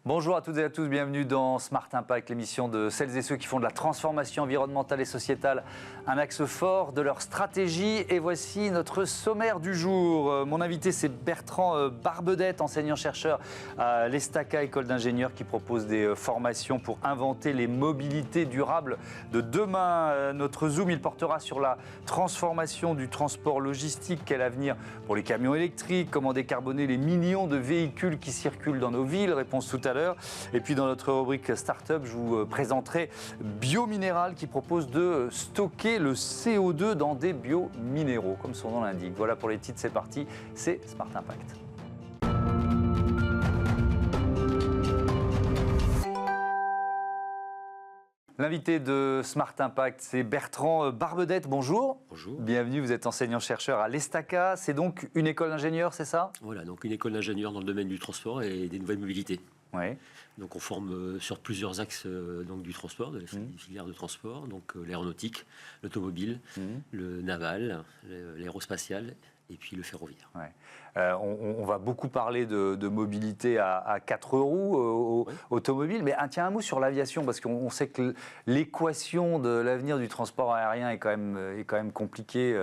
Bonjour à toutes et à tous, bienvenue dans Smart Impact, l'émission de celles et ceux qui font de la transformation environnementale et sociétale un axe fort de leur stratégie. Et voici notre sommaire du jour. Mon invité, c'est Bertrand Barbedette, enseignant-chercheur à l'ESTACA, école d'ingénieurs, qui propose des formations pour inventer les mobilités durables de demain. Notre Zoom, il portera sur la transformation du transport logistique. Quel avenir pour les camions électriques? Comment décarboner les millions de véhicules qui circulent dans nos villes? Réponse tout à l'heure. Et puis dans notre rubrique Startup, je vous présenterai Biominéral qui propose de stocker le CO2 dans des biominéraux, comme son nom l'indique. Voilà pour les titres, c'est parti, c'est Smart Impact. L'invité de Smart Impact, c'est Bertrand Barbedette. Bonjour. Bonjour. Bienvenue, vous êtes enseignant-chercheur à l'ESTACA. C'est donc une école d'ingénieurs, c'est ça? Voilà, donc une école d'ingénieurs dans le domaine du transport et des nouvelles mobilités. Oui. Donc on forme sur plusieurs axes donc du transport, de la filière de transport, donc l'aéronautique, l'automobile, le naval, l'aérospatial et puis le ferroviaire. Ouais. On va beaucoup parler de mobilité à 4 roues automobile, mais tiens, un mot sur l'aviation, parce qu'on sait que l'équation de l'avenir du transport aérien est quand même compliquée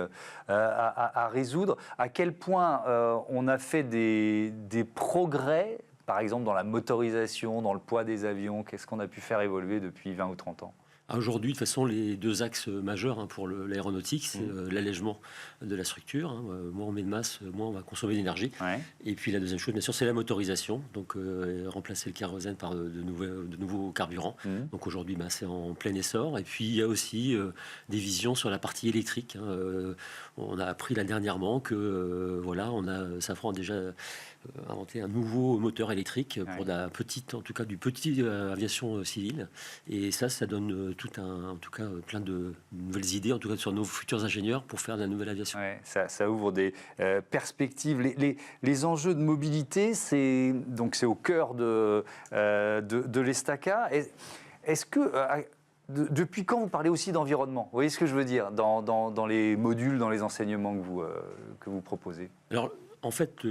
à résoudre. À quel point on a fait des progrès, par exemple dans la motorisation, dans le poids des avions? Qu'est-ce qu'on a pu faire évoluer depuis 20 ou 30 ans? Aujourd'hui, de toute façon, les deux axes majeurs pour l'aéronautique, c'est l'allègement de la structure. Moins on met de masse, moins on va consommer d'énergie. Ouais. Et puis la deuxième chose, bien sûr, c'est la motorisation. Donc remplacer le kérosène par de nouveaux carburants. Donc aujourd'hui, c'est en plein essor. Et puis il y a aussi des visions sur la partie électrique. On a appris là dernièrement que Safran a déjà inventé un nouveau moteur électrique pour la petite, en tout cas du petit aviation civile. Et ça donne plein de nouvelles idées, en tout cas sur nos futurs ingénieurs pour faire de la nouvelle aviation. Ouais, ça ouvre des perspectives. Les enjeux de mobilité, c'est au cœur de l'ESTACA. Est-ce que depuis quand vous parlez aussi d'environnement? Vous voyez ce que je veux dire dans les modules, dans les enseignements que vous proposez? Alors, en fait,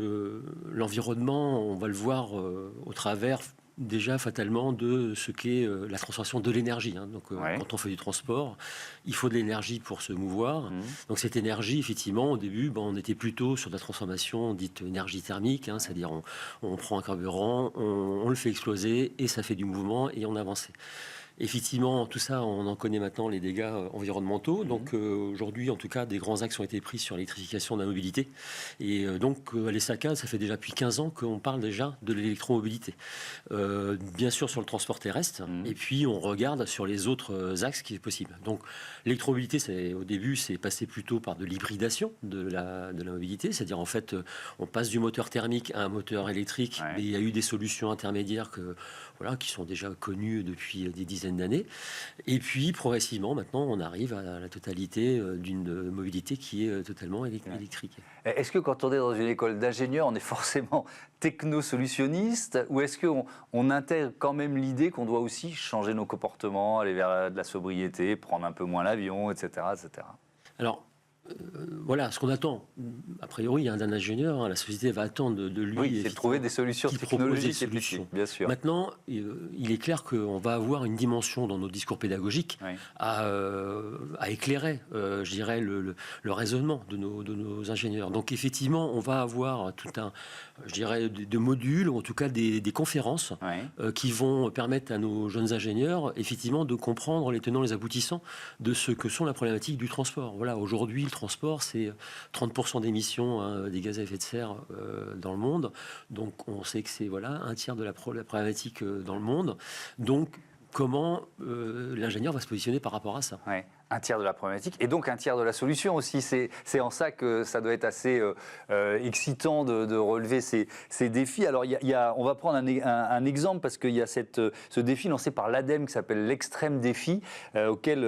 l'environnement, on va le voir au travers déjà fatalement de ce qu'est la transformation de l'énergie. Donc, quand on fait du transport, il faut de l'énergie pour se mouvoir. Donc, cette énergie, effectivement, au début, on était plutôt sur de la transformation dite énergie thermique, c'est-à-dire on prend un carburant, on le fait exploser et ça fait du mouvement et on avance. Effectivement, tout ça, on en connaît maintenant les dégâts environnementaux. Donc aujourd'hui, en tout cas, des grands axes ont été pris sur l'électrification de la mobilité. Et donc, à l'ESTACA, ça fait déjà depuis 15 ans qu'on parle déjà de l'électromobilité. Bien sûr sur le transport terrestre, et puis on regarde sur les autres axes qui est possible. Donc l'électromobilité, au début, c'est passé plutôt par de l'hybridation de la mobilité. C'est-à-dire, en fait, on passe du moteur thermique à un moteur électrique. Mais il y a eu des solutions intermédiaires qui sont déjà connues depuis des dizaines d'années. Et puis, progressivement, maintenant, on arrive à la totalité d'une mobilité qui est totalement électrique. Est-ce que quand on est dans une école d'ingénieurs, on est forcément techno-solutionniste, ou est-ce qu'on intègre quand même l'idée qu'on doit aussi changer nos comportements, aller vers de la sobriété, prendre un peu moins l'avion, etc., etc. Alors, voilà ce qu'on attend. A priori, d'un ingénieur, la société va attendre de lui. Oui, c'est de trouver des solutions technologiques et techniques, bien sûr. Maintenant, il est clair qu'on va avoir une dimension dans nos discours pédagogiques à éclairer, je dirais, le raisonnement de nos ingénieurs. Donc, effectivement, on va avoir tout de modules, ou en tout cas des conférences qui vont permettre à nos jeunes ingénieurs, effectivement, de comprendre les tenants, les aboutissants de ce que sont la problématique du transport. Voilà, aujourd'hui, le transport, c'est 30% d'émissions des gaz à effet de serre dans le monde. Donc, on sait que c'est un tiers de la problématique dans le monde. Donc, comment l'ingénieur va se positionner par rapport à ça? Un tiers de la problématique et donc un tiers de la solution aussi. C'est en ça que ça doit être assez excitant de relever ces défis. Alors, on va prendre un exemple parce qu'il y a ce défi lancé par l'ADEME qui s'appelle l'extrême défi auquel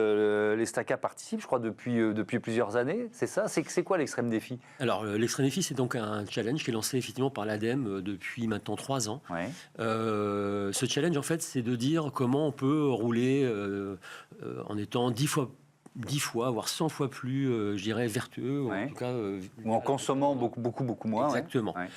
l'ESTACA participe, je crois, depuis plusieurs années. C'est ça? C'est quoi l'extrême défi? Alors, l'extrême défi, c'est donc un challenge qui est lancé effectivement par l'ADEME depuis maintenant 3 ans. Ce challenge, en fait, c'est de dire comment on peut rouler en étant 10 fois, voire 100 fois plus, je dirais, vertueux. Ouais. En tout cas, ou en consommant beaucoup moins. Exactement. Ouais.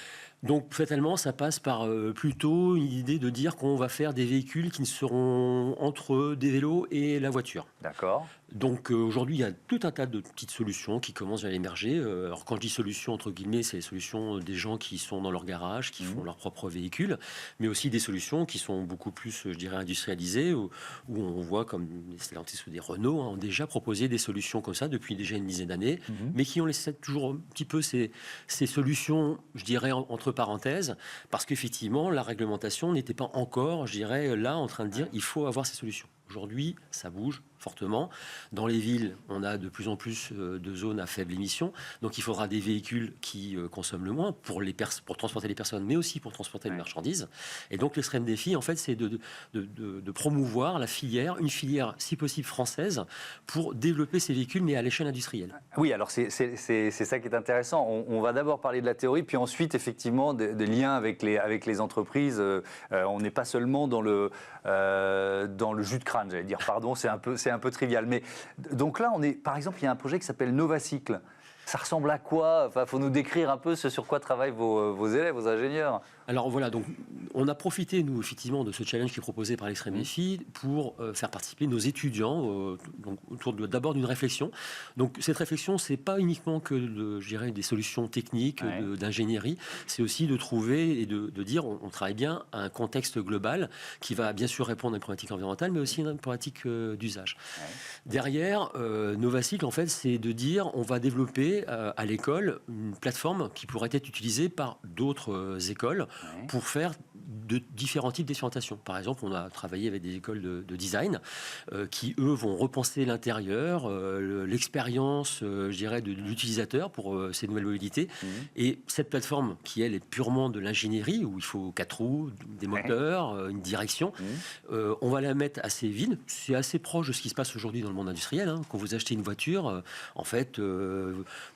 Donc, fatalement, ça passe par plutôt une idée de dire qu'on va faire des véhicules qui seront entre des vélos et la voiture. D'accord. Donc aujourd'hui, il y a tout un tas de petites solutions qui commencent à émerger. Alors quand je dis solutions, entre guillemets, c'est les solutions des gens qui sont dans leur garage, qui font leur propre véhicule, mais aussi des solutions qui sont beaucoup plus, je dirais, industrialisées, où on voit comme les Stellantis ou des Renault ont déjà proposé des solutions comme ça depuis déjà une dizaine d'années, mais qui ont laissé toujours un petit peu ces solutions, je dirais, entre parenthèses, parce qu'effectivement, la réglementation n'était pas encore, je dirais, là en train de dire il faut avoir ces solutions. Aujourd'hui, ça bouge fortement. Dans les villes, on a de plus en plus de zones à faible émission. Donc, il faudra des véhicules qui consomment le moins pour transporter les personnes, mais aussi pour transporter les marchandises. Et donc, l'extrême défi, en fait, c'est de promouvoir une filière, si possible, française, pour développer ces véhicules, mais à l'échelle industrielle. Oui, alors c'est ça qui est intéressant. On va d'abord parler de la théorie, puis ensuite, effectivement, des liens avec les entreprises. On n'est pas seulement dans le jus de crâne, j'allais dire. Pardon, c'est un peu trivial. Mais donc là, par exemple, il y a un projet qui s'appelle Novacycle. Ça ressemble à quoi? Enfin, faut nous décrire un peu ce sur quoi travaillent vos élèves, vos ingénieurs. Alors voilà, donc on a profité, nous, effectivement, de ce challenge qui est proposé par l'Extrême Défi pour faire participer nos étudiants donc, autour d'abord d'une réflexion. Donc cette réflexion, c'est pas uniquement que je dirais, des solutions techniques, d'ingénierie, c'est aussi de trouver et de dire on travaille bien à un contexte global qui va bien sûr répondre à une problématique environnementale, mais aussi à une problématique d'usage. Derrière, Novacycle, en fait, c'est de dire on va développer à l'école une plateforme qui pourrait être utilisée par d'autres écoles pour faire de différents types d'expérimentation. Par exemple, on a travaillé avec des écoles de design qui, eux, vont repenser l'intérieur, l'expérience, je dirais, de l'utilisateur pour ces nouvelles mobilités. Et cette plateforme, qui, elle, est purement de l'ingénierie, où il faut 4 roues, des moteurs, une direction, on va la mettre assez vide. C'est assez proche de ce qui se passe aujourd'hui dans le monde industriel. Quand vous achetez une voiture, en fait,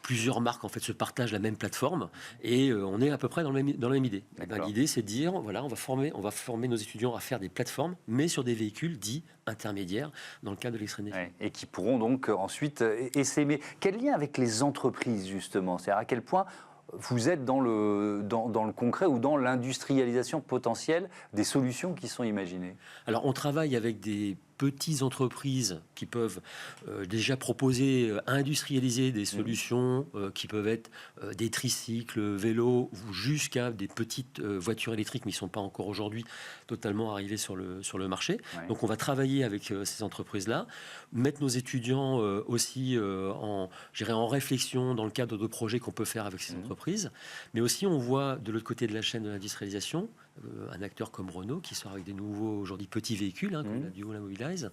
plusieurs marques en fait, se partagent la même plateforme et on est à peu près dans la même idée. L'idée, c'est de dire, voilà, on va former nos étudiants à faire des plateformes, mais sur des véhicules dits intermédiaires, dans le cadre de l'extrême défi. Et qui pourront donc ensuite essaimer. Quel lien avec les entreprises, justement? C'est-à-dire à quel point vous êtes dans le concret ou dans l'industrialisation potentielle des solutions qui sont imaginées? Alors, on travaille avec des petites entreprises qui peuvent déjà proposer, industrialiser des solutions qui peuvent être des tricycles, vélos, jusqu'à des petites voitures électriques, mais qui ne sont pas encore aujourd'hui totalement arrivées sur le marché. Donc on va travailler avec ces entreprises-là, mettre nos étudiants aussi en réflexion dans le cadre de projets qu'on peut faire avec ces entreprises, mais aussi on voit de l'autre côté de la chaîne de l'industrialisation un acteur comme Renault qui sort avec des nouveaux aujourd'hui petits véhicules comme la Duo, la Mobilize.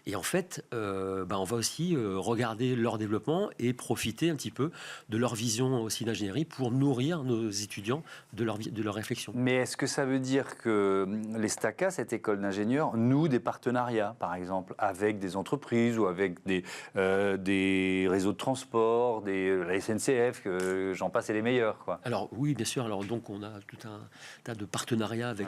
Et en fait, on va aussi regarder leur développement et profiter un petit peu de leur vision aussi d'ingénierie pour nourrir nos étudiants de leur réflexion. Mais est-ce que ça veut dire que les STACA, cette école d'ingénieurs, nouent des partenariats, par exemple, avec des entreprises ou avec des réseaux de transport, la SNCF, que j'en passe et les meilleurs, quoi? Alors oui, bien sûr. Alors donc on a tout un tas de partenariats avec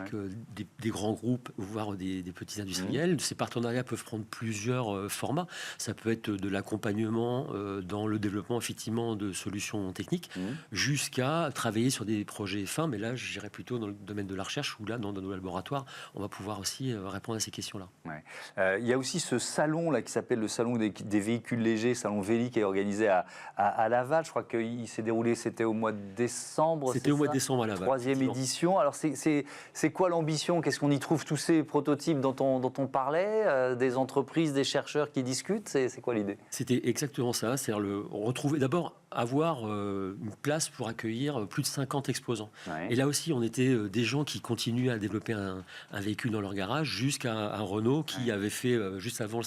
des grands groupes, voire des petits industriels. Ces partenariats peuvent prendre plusieurs formats. Ça peut être de l'accompagnement dans le développement effectivement de solutions techniques, jusqu'à travailler sur des projets fins. Mais là, je dirais plutôt dans le domaine de la recherche, où là, dans nos laboratoires, on va pouvoir aussi répondre à ces questions-là. Il y a aussi ce salon là qui s'appelle le salon des véhicules légers, salon Véli, qui est organisé à Laval. Je crois qu'il s'est déroulé, c'était au mois de décembre. C'était au mois de décembre à Laval. 3e édition. Alors c'est quoi l'ambition? Qu'est-ce qu'on y trouve? Tous ces prototypes dont on parlait, des entreprises, des chercheurs qui discutent, c'est quoi l'idée? C'était exactement ça, c'est-à-dire retrouver d'abord avoir une place pour accueillir plus de 50 exposants. Et là aussi, on était des gens qui continuent à développer un véhicule dans leur garage, jusqu'à un Renault qui avait fait juste avant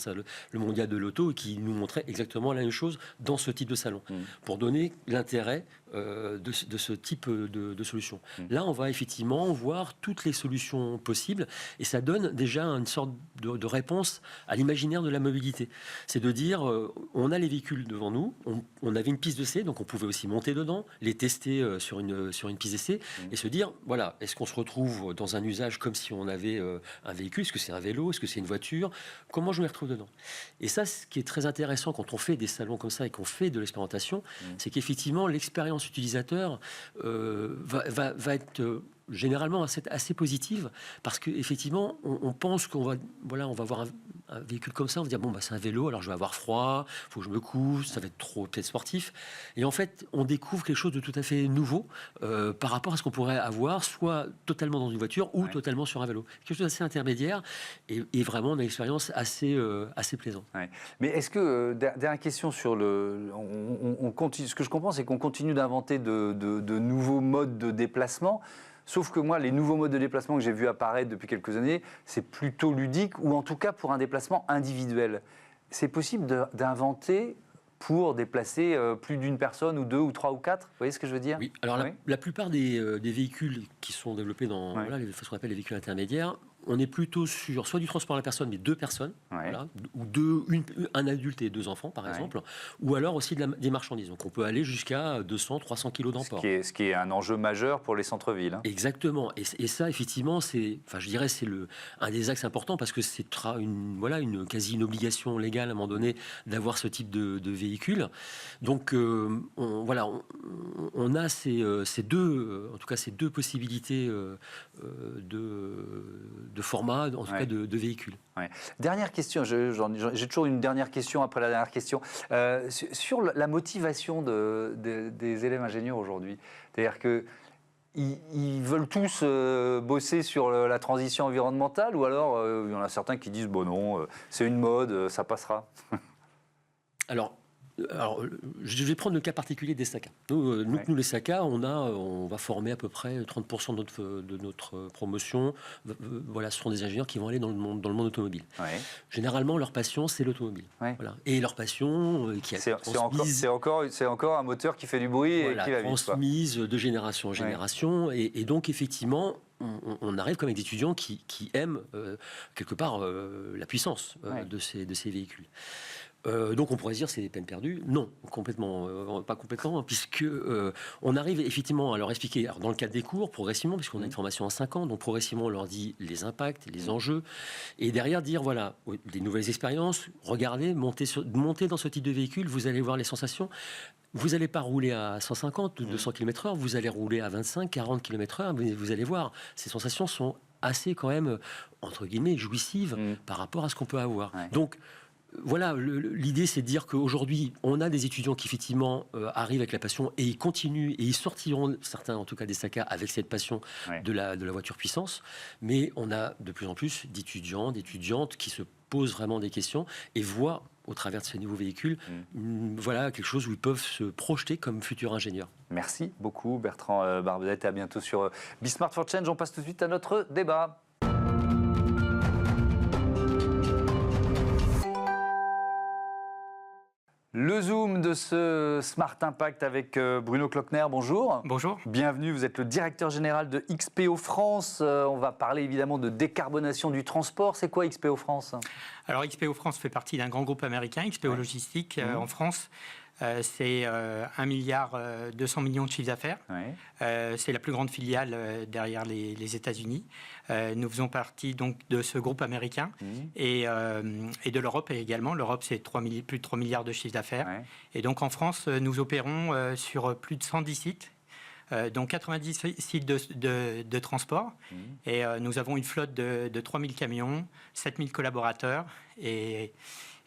le mondial de l'auto et qui nous montrait exactement la même chose dans ce type de salon, pour donner l'intérêt de ce type de solution. Là, on va effectivement voir toutes les solutions possibles et ça donne déjà une sorte de réponse à l'imaginaire de la mobilité. C'est de dire, on a les véhicules devant nous, on avait une piste de d'essai, donc on pouvait aussi monter dedans, les tester sur une piste d'essai et se dire, voilà, est-ce qu'on se retrouve dans un usage comme si on avait un véhicule, est-ce que c'est un vélo, est-ce que c'est une voiture, comment je me retrouve dedans. Et ça, ce qui est très intéressant quand on fait des salons comme ça et qu'on fait de l'expérimentation, c'est qu'effectivement, l'expérience utilisateur va être généralement assez positive, parce qu'effectivement, on pense qu'on va, on va avoir un véhicule comme ça, on va dire, bon, bah, c'est un vélo, alors je vais avoir froid, il faut que je me couche, ça va être trop peut-être sportif. Et en fait, on découvre quelque chose de tout à fait nouveau par rapport à ce qu'on pourrait avoir, soit totalement dans une voiture ou totalement sur un vélo. Quelque chose d'assez intermédiaire, et vraiment, on a une expérience assez plaisante. Ouais. Mais est-ce que, dernière question sur on continue, ce que je comprends, c'est qu'on continue d'inventer de nouveaux modes de déplacement. Sauf que moi, les nouveaux modes de déplacement que j'ai vus apparaître depuis quelques années, c'est plutôt ludique, ou en tout cas pour un déplacement individuel. C'est possible d'inventer pour déplacer plus d'une personne, ou deux, ou trois, ou quatre. Vous voyez ce que je veux dire? Oui, alors la plupart des véhicules qui sont développés dans ce qu'on appelle les véhicules intermédiaires, on est plutôt sur soit du transport à la personne, mais deux personnes, ou un adulte et deux enfants, par exemple, ou alors aussi des marchandises. Donc on peut aller jusqu'à 200, 300 kilos d'emport. Ce qui est un enjeu majeur pour les centres-villes. Exactement. Et ça, effectivement, c'est un des axes importants, parce que c'est une quasi une obligation légale à un moment donné d'avoir ce type de véhicule. Donc on a ces deux possibilités de format, en tout cas de véhicules. Ouais. Dernière question, j'ai toujours une dernière question après la dernière question. Sur la motivation des élèves ingénieurs aujourd'hui, c'est-à-dire qu'ils veulent tous bosser sur la transition environnementale, ou alors il y en a certains qui disent bon non, c'est une mode, ça passera. Alors, je vais prendre le cas particulier des SACA. Nous les SACA, on va former à peu près 30% de notre promotion. Ce seront des ingénieurs qui vont aller dans le monde automobile. Ouais. Généralement, leur passion, c'est l'automobile. Ouais. Voilà. Et leur passion, c'est encore un moteur qui fait du bruit et qui va vite. Transmise de génération en génération. Ouais. Et donc, effectivement, on arrive comme avec des étudiants qui aiment quelque part la puissance de ces véhicules. Donc on pourrait se dire c'est des peines perdues. Non, pas complètement, puisque on arrive effectivement à leur expliquer, alors dans le cadre des cours, progressivement, puisqu'on a une formation en 5 ans, donc progressivement on leur dit les impacts, les enjeux, et derrière dire voilà, des nouvelles expériences, regardez, montez dans ce type de véhicule, vous allez voir les sensations. Vous n'allez pas rouler à 150 ou 200 km/h, vous allez rouler à 25, 40 km/h, vous allez voir, ces sensations sont assez quand même, entre guillemets, jouissives par rapport à ce qu'on peut avoir. Ouais. Donc, voilà, l'idée c'est de dire qu'aujourd'hui, on a des étudiants qui effectivement arrivent avec la passion et ils continuent et ils sortiront, certains en tout cas des SACA, avec cette passion de la voiture puissance. Mais on a de plus en plus d'étudiants, d'étudiantes qui se posent vraiment des questions et voient au travers de ces nouveaux véhicules, quelque chose où ils peuvent se projeter comme futurs ingénieurs. Merci beaucoup Bertrand Barbedette et à bientôt sur Be Smart for Change. On passe tout de suite à notre débat. Le Zoom de ce Smart Impact avec Bruno Clockner, bonjour. Bonjour. Bienvenue, vous êtes le directeur général de XPO France. On va parler évidemment de décarbonation du transport. C'est quoi XPO France ? Alors XPO France fait partie d'un grand groupe américain, XPO Logistique, en France. C'est 1,2 milliard de chiffre d'affaires. C'est la plus grande filiale derrière les États-Unis. Nous faisons partie donc de ce groupe américain et de l'Europe également. L'Europe, c'est plus de 3 milliards de chiffre d'affaires. Et donc en France, nous opérons sur plus de 110 sites. Donc 90 sites de transport. Et nous avons une flotte de 3000 camions, 7000 collaborateurs et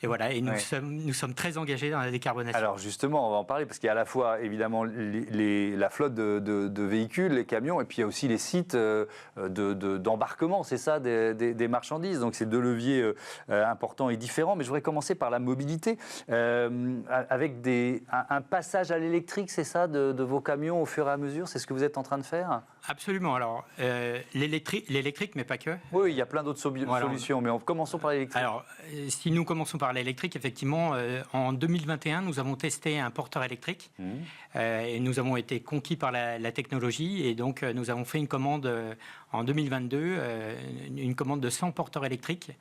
voilà, et nous sommes très engagés dans la décarbonation. Alors justement, on va en parler parce qu'il y a à la fois évidemment la flotte de véhicules, les camions, et puis il y a aussi les sites d'embarquement, c'est ça, des marchandises. Donc c'est deux leviers importants et différents. Mais je voudrais commencer par la mobilité, avec un passage à l'électrique, c'est ça, de vos camions au fur et à mesure. C'est ce que vous êtes en train de faire ? Absolument. Alors l'électrique, mais pas que. Oui, il y a plein d'autres solutions, mais commençons par l'électrique. Alors si nous commençons par l'électrique, effectivement, en 2021, nous avons testé un porteur électrique et nous avons été conquis par la technologie et donc nous avons fait une commande en 2022 une commande de 100 porteurs électriques,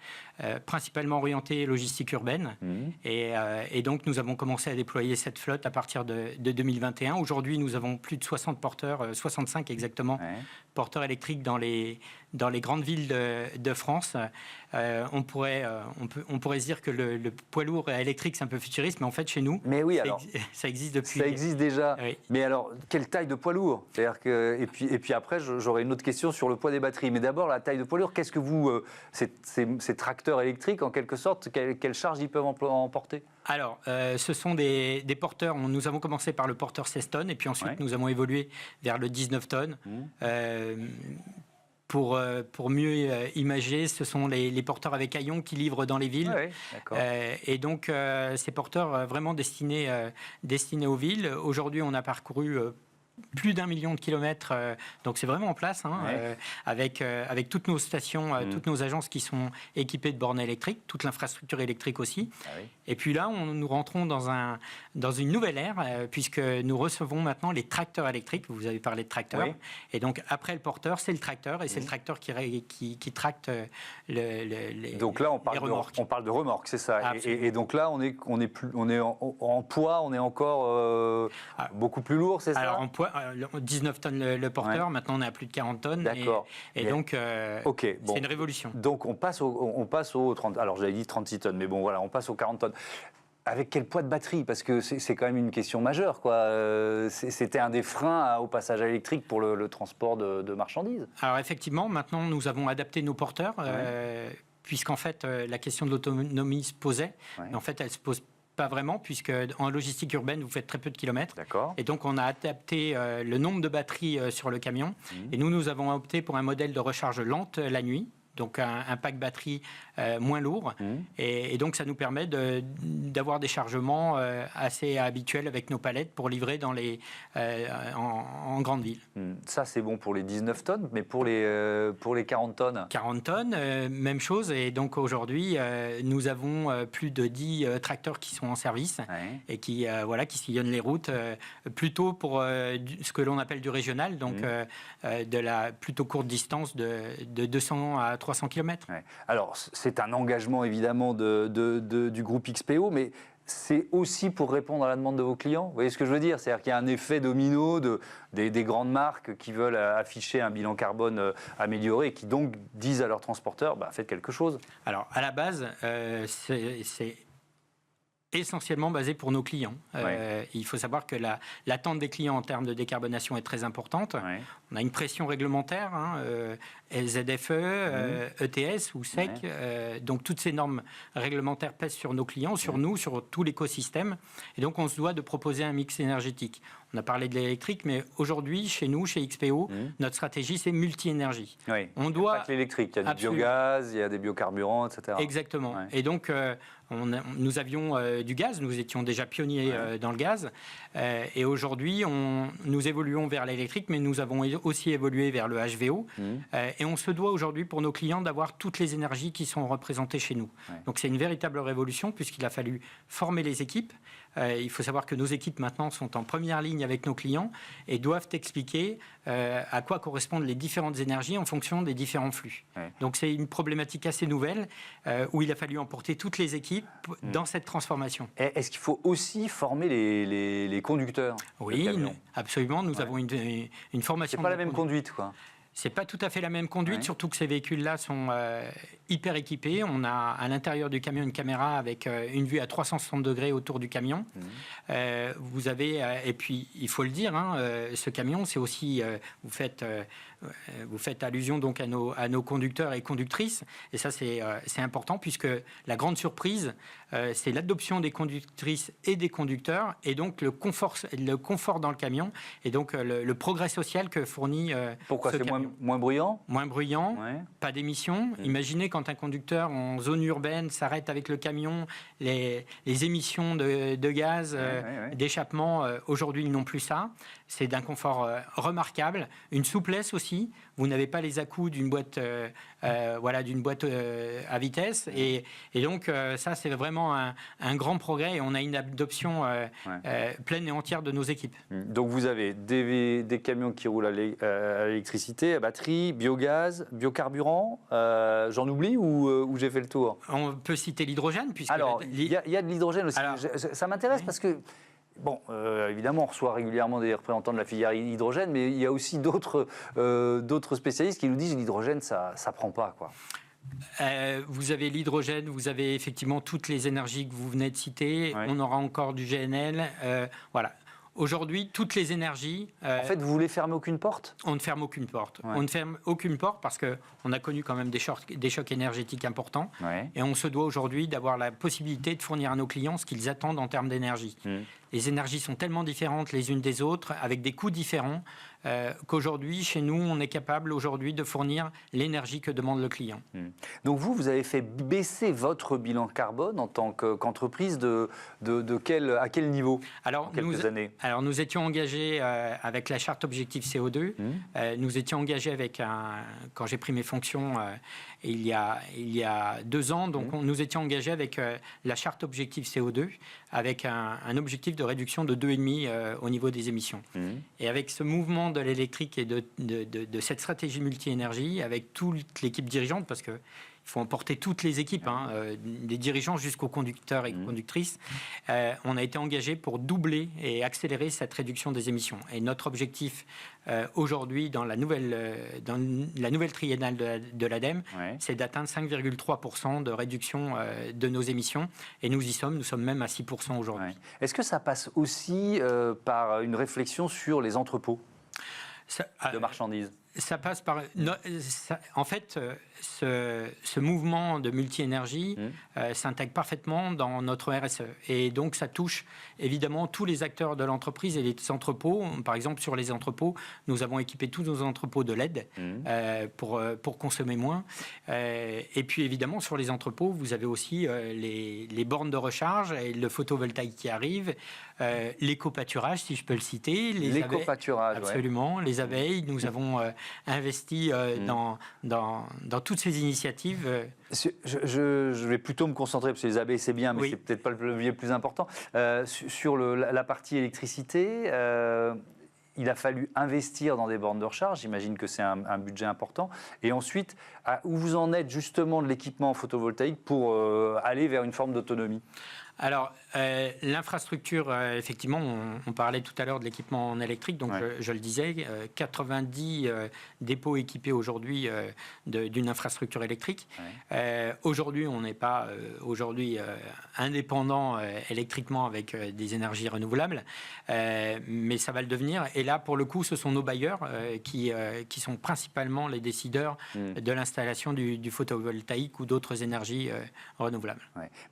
principalement orientés logistique urbaine. Et donc, nous avons commencé à déployer cette flotte à partir de 2021. Aujourd'hui, nous avons plus de 60 porteurs, 65 exactement, porteurs électriques dans les grandes villes de France. On pourrait se dire que le poids lourd électrique, c'est un peu futuriste, mais en fait, chez nous, ça existe depuis... Ça existe déjà. Oui. Mais alors, quelle taille de poids lourd? C'est-à-dire que, et puis après, j'aurais une autre question sur le poids des batteries. Mais d'abord, la taille de poids lourd, qu'est-ce que vous... ces tracteurs électriques, en quelque sorte, quelle charge ils peuvent emporter? Alors, ce sont des porteurs. Nous avons commencé par le porteur 16 tonnes, et puis ensuite, nous avons évolué vers le 19 tonnes. Pour mieux imager, ce sont les porteurs avec haillons qui livrent dans les villes. Et donc, ces porteurs vraiment destinés aux villes. Aujourd'hui, on a parcouru plus d'1 million de kilomètres, donc c'est vraiment en place, avec toutes nos stations, toutes nos agences qui sont équipées de bornes électriques, toute l'infrastructure électrique aussi. Et puis là, nous rentrons dans une nouvelle ère, puisque nous recevons maintenant les tracteurs électriques. Vous avez parlé de tracteurs. Et donc après le porteur, c'est le tracteur, et c'est le tracteur qui tracte les donc là, on parle de remorques, c'est ça. Et donc là, on est en poids, on est encore beaucoup plus lourd, c'est ça? Alors en poids, 19 tonnes le porteur, maintenant on est à plus de 40 tonnes. D'accord. Et donc, c'est une révolution. Donc on passe au 30, alors j'avais dit 36 tonnes, mais bon voilà, on passe aux 40 tonnes. Avec quel poids de batterie? Parce que c'est quand même une question majeure, quoi. C'était un des freins au passage à l'électrique pour le transport de marchandises. Alors effectivement, maintenant nous avons adapté nos porteurs, puisqu'en fait la question de l'autonomie se posait. Et en fait, elle se pose pas vraiment, puisque en logistique urbaine, vous faites très peu de kilomètres. Et donc, on a adapté le nombre de batteries sur le camion. Et nous avons opté pour un modèle de recharge lente la nuit. Donc un pack batterie moins lourd. Et donc, ça nous permet d'avoir des chargements assez habituels avec nos palettes pour livrer en grande ville. Ça, c'est bon pour les 19 tonnes, mais pour les 40 tonnes 40 tonnes, même chose. Et donc, aujourd'hui, nous avons plus de 10 tracteurs qui sont en service et qui sillonnent les routes, plutôt pour ce que l'on appelle du régional, donc de la plutôt courte distance de 200 à 300 km. Alors, c'est un engagement évidemment du groupe XPO, mais c'est aussi pour répondre à la demande de vos clients. Vous voyez ce que je veux dire? C'est-à-dire qu'il y a un effet domino des grandes marques qui veulent afficher un bilan carbone amélioré et qui donc disent à leurs transporteurs, faites quelque chose. Alors, à la base, c'est essentiellement basé pour nos clients. Il faut savoir que l'attente des clients en termes de décarbonation est très importante. On a une pression réglementaire, ZFE, ETS ou SEC. Donc toutes ces normes réglementaires pèsent sur nos clients, sur nous, sur tout l'écosystème. Et donc on se doit de proposer un mix énergétique. On a parlé de l'électrique, mais aujourd'hui, chez nous, chez XPO, notre stratégie, c'est multi-énergie. On doit... Pas que l'électrique, il y a du biogaz, il y a des biocarburants, etc. Exactement. Et donc, nous avions du gaz, nous étions déjà pionniers dans le gaz. Et aujourd'hui, nous évoluons vers l'électrique, mais nous avons aussi évolué vers le HVO. Et on se doit aujourd'hui, pour nos clients, d'avoir toutes les énergies qui sont représentées chez nous. Donc, c'est une véritable révolution, puisqu'il a fallu former les équipes. Il faut savoir que nos équipes maintenant sont en première ligne avec nos clients et doivent expliquer à quoi correspondent les différentes énergies en fonction des différents flux. Donc c'est une problématique assez nouvelle où il a fallu emporter toutes les équipes dans cette transformation. Est-ce qu'il faut aussi former les conducteurs? Oui, absolument. Nous avons une formation. C'est pas la même conduite, quoi. C'est pas tout à fait la même conduite, surtout que ces véhicules-là sont hyper équipés. On a à l'intérieur du camion une caméra avec une vue à 360 degrés autour du camion. Vous avez, et puis il faut le dire, ce camion, c'est aussi, vous faites allusion donc à nos conducteurs et conductrices, et ça c'est important, puisque la grande surprise, c'est l'adoption des conductrices et des conducteurs, et donc le confort dans le camion, et donc le progrès social que fournit Pourquoi ce c'est camion. Moins bruyant? Moins bruyant, pas d'émissions. Imaginez quand un conducteur en zone urbaine s'arrête avec le camion, les émissions de gaz, d'échappement, aujourd'hui ils n'ont plus ça. C'est d'un confort remarquable, une souplesse aussi. vous n'avez pas les à-coups d'une boîte, d'une boîte à vitesse. Et donc, ça, c'est vraiment un grand progrès et on a une adoption pleine et entière de nos équipes. Donc, vous avez des camions qui roulent à l'électricité, à batterie, biogaz, biocarburant. J'en oublie ou j'ai fait le tour? On peut citer l'hydrogène. Alors, il y a de l'hydrogène aussi. Alors, ça m'intéresse parce que, bon, évidemment, on reçoit régulièrement des représentants de la filière hydrogène, mais il y a aussi d'autres spécialistes qui nous disent que l'hydrogène, ça ne prend pas, quoi. Vous avez l'hydrogène, vous avez effectivement toutes les énergies que vous venez de citer. Ouais. On aura encore du GNL. Voilà. Aujourd'hui, toutes les énergies... en fait, vous voulez fermer aucune porte? On ne ferme aucune porte. Ouais. On ne ferme aucune porte parce qu'on a connu quand même des chocs énergétiques importants. Ouais. Et on se doit aujourd'hui d'avoir la possibilité de fournir à nos clients ce qu'ils attendent en termes d'énergie. Les énergies sont tellement différentes les unes des autres, avec des coûts différents, qu'aujourd'hui, chez nous, on est capable aujourd'hui de fournir l'énergie que demande le client. Donc vous avez fait baisser votre bilan carbone en tant qu'entreprise à quel niveau? Alors, Alors, nous étions engagés avec la charte objectif CO2. Nous étions engagés quand j'ai pris mes fonctions il y a 2 ans, donc nous étions engagés avec la charte objectif CO2, avec un objectif de réduction de 2,5 au niveau des émissions. Et avec ce mouvement de l'électrique et de cette stratégie multi-énergie, avec toute l'équipe dirigeante, parce que il faut emporter toutes les équipes, des dirigeants jusqu'aux conducteurs et conductrices. On a été engagé pour doubler et accélérer cette réduction des émissions. Et notre objectif aujourd'hui, dans la nouvelle triennale de l'ADEME, c'est d'atteindre 5,3% de réduction de nos émissions. Et nous y sommes. Nous sommes même à 6% aujourd'hui. Est-ce que ça passe aussi par une réflexion sur les entrepôts de marchandises? Ça passe par... En fait, ce mouvement de multi-énergie s'intègre parfaitement dans notre RSE. Et donc, ça touche évidemment tous les acteurs de l'entreprise et les entrepôts. Par exemple, sur les entrepôts, nous avons équipé tous nos entrepôts de LED pour consommer moins. Et puis, évidemment, sur les entrepôts, vous avez aussi les bornes de recharge et le photovoltaïque qui arrive, l'éco-pâturage, si je peux le citer. L'éco-pâturage, absolument. Les abeilles, nous avons investi dans toutes ces initiatives. Je vais plutôt me concentrer, parce que les abeilles c'est bien, mais c'est peut-être pas le levier le plus important. Sur la partie électricité, il a fallu investir dans des bornes de recharge, j'imagine que c'est un budget important. Et ensuite, où vous en êtes justement de l'équipement photovoltaïque pour aller vers une forme d'autonomie? Alors, l'infrastructure, effectivement, on parlait tout à l'heure de l'équipement en électrique, donc je le disais, 90 dépôts équipés aujourd'hui d'une infrastructure électrique. Aujourd'hui, on n'est pas indépendant électriquement avec des énergies renouvelables, mais ça va le devenir. Et là, pour le coup, ce sont nos bailleurs qui sont principalement les décideurs de l'installation du photovoltaïque ou d'autres énergies renouvelables.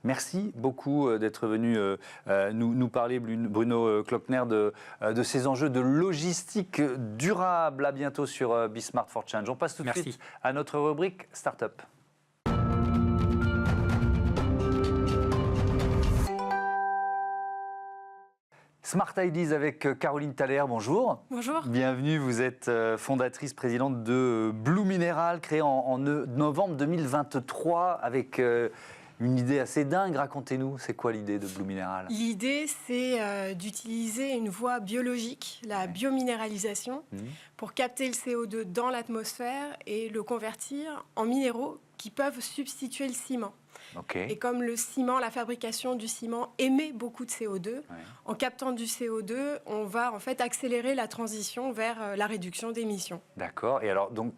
Merci beaucoup d'être venu nous parler, Bruno Klockner, de ces enjeux de logistique durable. À bientôt sur Be Smart for Change. On passe tout de suite à notre rubrique Startup. Smart Ideas avec Caroline Thaler, bonjour. Bonjour. Bienvenue, vous êtes fondatrice, présidente de Blue Mineral, créée en novembre 2023 avec... une idée assez dingue, racontez-nous, c'est quoi l'idée de Blue Mineral? L'idée, c'est d'utiliser une voie biologique, la biominéralisation, pour capter le CO2 dans l'atmosphère et le convertir en minéraux qui peuvent substituer le ciment. Et comme le ciment, la fabrication du ciment émet beaucoup de CO2, en captant du CO2, on va en fait accélérer la transition vers la réduction d'émissions. D'accord. Et alors, donc,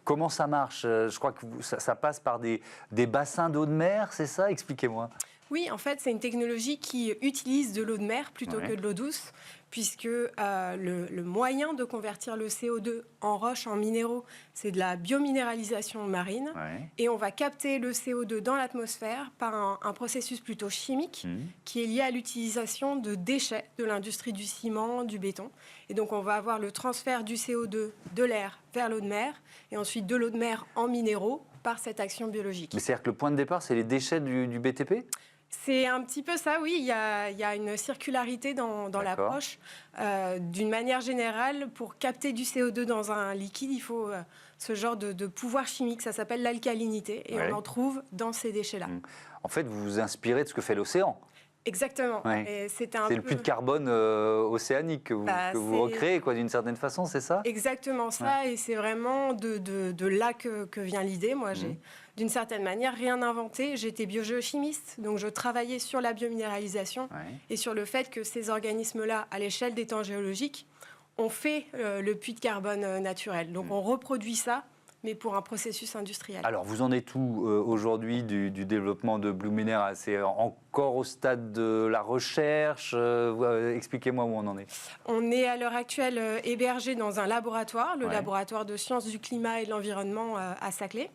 comment ça marche? Je crois que ça passe par des bassins d'eau de mer, c'est ça? Expliquez-moi. Oui, en fait, c'est une technologie qui utilise de l'eau de mer plutôt que de l'eau douce, puisque le moyen de convertir le CO2 en roche, en minéraux, c'est de la biominéralisation marine. Et on va capter le CO2 dans l'atmosphère par un processus plutôt chimique qui est lié à l'utilisation de déchets de l'industrie du ciment, du béton. Et donc, on va avoir le transfert du CO2 de l'air vers l'eau de mer, et ensuite de l'eau de mer en minéraux par cette action biologique. Mais c'est-à-dire que le point de départ, c'est les déchets du BTP ? C'est un petit peu ça, oui. Il y a une circularité dans l'approche. D'une manière générale, pour capter du CO2 dans un liquide, il faut ce genre de pouvoir chimique. Ça s'appelle l'alcalinité. Et on en trouve dans ces déchets-là. En fait, vous vous inspirez de ce que fait l'océan. Exactement. Ouais. C'est le puits de carbone océanique que vous recréez, d'une certaine façon, c'est ça? Exactement ça. Et c'est vraiment de là que vient l'idée. Moi, j'ai d'une certaine manière rien inventé. J'étais biogéochimiste, donc je travaillais sur la biominéralisation et sur le fait que ces organismes-là, à l'échelle des temps géologiques, ont fait le puits de carbone naturel. Donc on reproduit ça, mais pour un processus industriel. Alors, vous en êtes où aujourd'hui du développement de Blue Mineral? C'est encore au stade de la recherche? Expliquez-moi où on en est. On est à l'heure actuelle hébergé dans un laboratoire, le laboratoire de sciences du climat et de l'environnement à Saclay.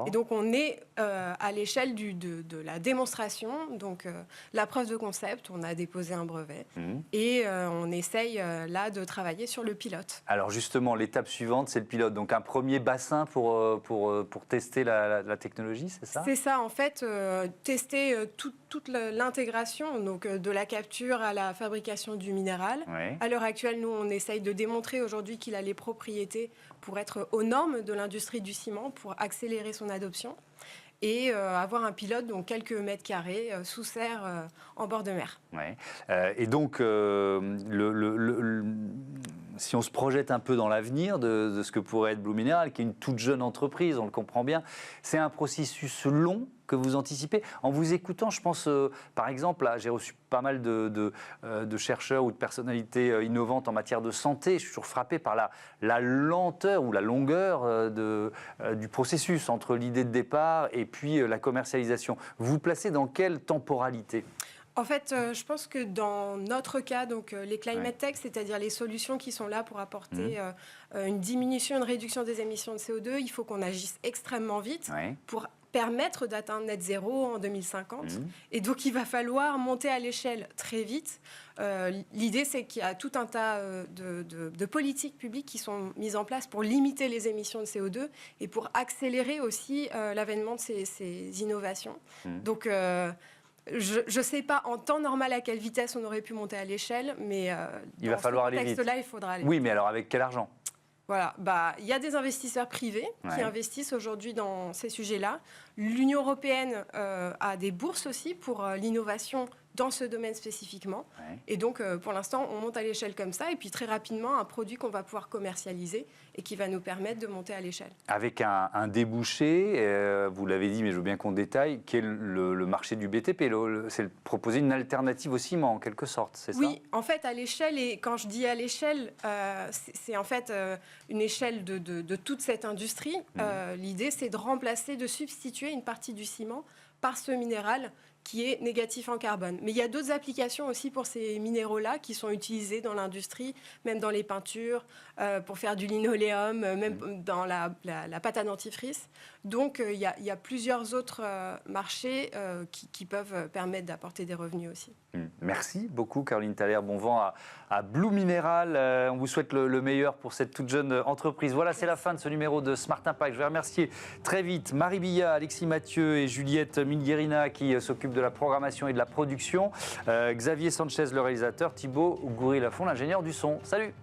Et donc, on est à l'échelle de la démonstration, donc la preuve de concept. On a déposé un brevet et on essaye là de travailler sur le pilote. Alors, justement, l'étape suivante, c'est le pilote. Donc, un premier bassin pour tester la technologie, c'est ça? C'est ça, en fait, tester toute l'intégration, donc de la capture à la fabrication du minéral. À l'heure actuelle, nous, on essaye de démontrer aujourd'hui qu'il a les propriétés pour être aux normes de l'industrie du ciment, pour accélérer son adoption et avoir un pilote, donc quelques mètres carrés, sous serre, en bord de mer. Et donc, si on se projette un peu dans l'avenir de ce que pourrait être Blue Mineral, qui est une toute jeune entreprise, on le comprend bien, c'est un processus long que vous anticipez. En vous écoutant, je pense, par exemple, là, j'ai reçu pas mal de chercheurs ou de personnalités innovantes en matière de santé. Je suis toujours frappé par la lenteur ou la longueur du processus entre l'idée de départ et puis la commercialisation. Vous vous placez dans quelle temporalité ? En fait, je pense que dans notre cas, donc les climate tech, c'est-à-dire les solutions qui sont là pour apporter une diminution, une réduction des émissions de CO2, il faut qu'on agisse extrêmement vite pour permettre d'atteindre net zéro en 2050. Et donc, il va falloir monter à l'échelle très vite. L'idée, c'est qu'il y a tout un tas de politiques publiques qui sont mises en place pour limiter les émissions de CO2 et pour accélérer aussi l'avènement de ces innovations. Donc, je ne sais pas en temps normal à quelle vitesse on aurait pu monter à l'échelle, mais il va falloir aller vite. Dans ce contexte-là, il faudra aller vite. Oui, mais alors avec quel argent ? Voilà, il y a des investisseurs privés qui investissent aujourd'hui dans ces sujets-là. L'Union européenne a des bourses aussi pour l'innovation dans ce domaine spécifiquement. Et donc, pour l'instant, on monte à l'échelle comme ça. Et puis, très rapidement, un produit qu'on va pouvoir commercialiser et qui va nous permettre de monter à l'échelle. Avec un débouché, vous l'avez dit, mais je veux bien qu'on détaille, qui est le marché du BTP. C'est proposer une alternative au ciment, en quelque sorte, c'est ça ? Oui, en fait, à l'échelle, et quand je dis à l'échelle, c'est en fait une échelle de toute cette industrie. L'idée, c'est de remplacer, de substituer une partie du ciment par ce minéral qui est négatif en carbone. Mais il y a d'autres applications aussi pour ces minéraux-là qui sont utilisés dans l'industrie, même dans les peintures, pour faire du linoléum, même dans la pâte à dentifrice. Donc, il y a plusieurs autres marchés qui peuvent permettre d'apporter des revenus aussi. Merci beaucoup, Caroline Thaler. Bon vent à Blue Mineral. On vous souhaite le meilleur pour cette toute jeune entreprise. Voilà, c'est la fin de ce numéro de Smart Impact. Je vais remercier très vite Marie Billat, Alexis Mathieu et Juliette Minguerina qui s'occupent de la programmation et de la production. Xavier Sanchez, le réalisateur. Thibaut Goury-Lafont, l'ingénieur du son. Salut!